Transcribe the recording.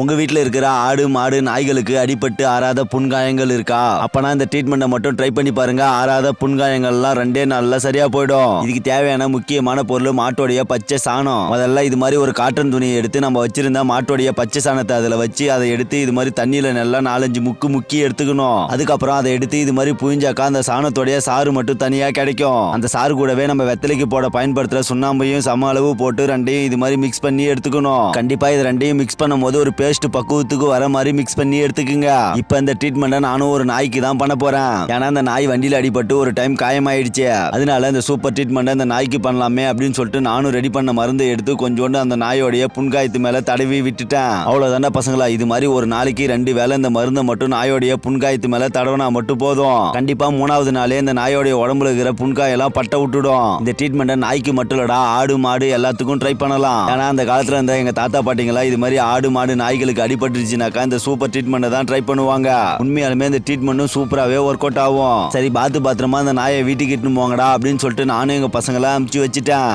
உங்க வீட்ல இருக்கிற ஆடு மாடு நாய்களுக்கு அடிபட்டு ஆறாத புண்காயங்கள் இருக்கா? அப்பனா இந்த ட்ரீட்மெண்ட்டை மட்டும் ட்ரை பண்ணி பாருங்க. ஆறாத புண்காயங்கள்லாம் 2 நாள்ல சரியா போயிடும். இதுக்கு தேவையான முக்கியமான பொருள் மாட்டோடைய பச்சை சாணம். முதல்ல இது மாதிரி ஒரு காட்டன் துணியை எடுத்து நம்ம வச்சிருந்த மாட்டோடைய பச்சை சாணத்தை அதுல வச்சு அதை எடுத்து இது மாதிரி தண்ணியில நல்லா 4-5 முக்கி எடுத்துக்கணும். அதுக்கப்புறம் அதை எடுத்து இது மாதிரி புழிஞ்சாக்கா அந்த சாணத்தோடைய சாறு மட்டும் தனியா கிடைக்கும். அந்த சாறு கூடவே நம்ம வெத்தலைக்கு போட பயன்படுத்துற சுண்ணாம்பையும் சம அளவு போட்டு ரெண்டையும் இது மாதிரி மிக்ஸ் பண்ணி எடுத்துக்கணும். கண்டிப்பா இது ரெண்டையும் மிக்ஸ் பண்ணும் போது ஒரு பேஸ்ட் பக்குவத்துக்கு வர மாதிரி மிக்ஸ் பண்ணி எடுத்துக்குங்க. இப்ப இந்த ட்ரீட்மெண்ட்டை நானும் ஒரு நாய்க்கு தான் பண்ண போறேன். ஏன்னா அந்த நாய் வண்டியில அடிபட்டு ஒரு டைம் காயமாயிடுச்சு. அதனால இந்த சூப்பர் ட்ரீட்மெண்ட் அந்த நாய்க்கு பண்ணலாமே அப்படின்னு சொல்லிட்டு நானும் ரெடி பண்ண மருந்து எடுத்து கொஞ்சோண்டு அந்த நாயோடைய புண்காயத்து மேல தடவி விட்டுட்டேன். அவ்வளவுதானே பசங்களா, இது மாதிரி ஒரு நாளைக்கு 2 வேளை இந்த மருந்தை மட்டும் நாயோடைய புண்காயத்து மேல தடவினா மட்டும் போதும். கண்டிப்பா 3வது நாளே இந்த நாயோடைய உடம்புல இருக்கிற புண்காயெல்லாம் பட்ட விட்டுடும். இந்த ட்ரீட்மெண்ட்டை நாய்க்கு மட்டும் இல்லடா, ஆடு மாடு எல்லாத்துக்கும் ட்ரை பண்ணலாம். ஏன்னா அந்த காலத்துல இருந்த எங்க தாத்தா பாட்டிங்களா இது மாதிரி ஆடு மாடு நாய்களுக்கு அடிபட்டுருச்சுனாக்கா இந்த சூப்பர் ட்ரீட்மெண்ட்டை தான் ட்ரை பண்ணுவாங்க. உண்மையாலுமே இந்த ட்ரீட்மெண்ட்டும் சூப்பராகவே ஒர்க் அவுட் ஆகும். சரி, பத்திரமா அந்த நாயை வீட்டுக்கு இட்டுன்னு போங்கடா அப்படின்னு சொல்லிட்டு நானும் எங்க பசங்களை அமுச்சு வச்சுட்டேன்.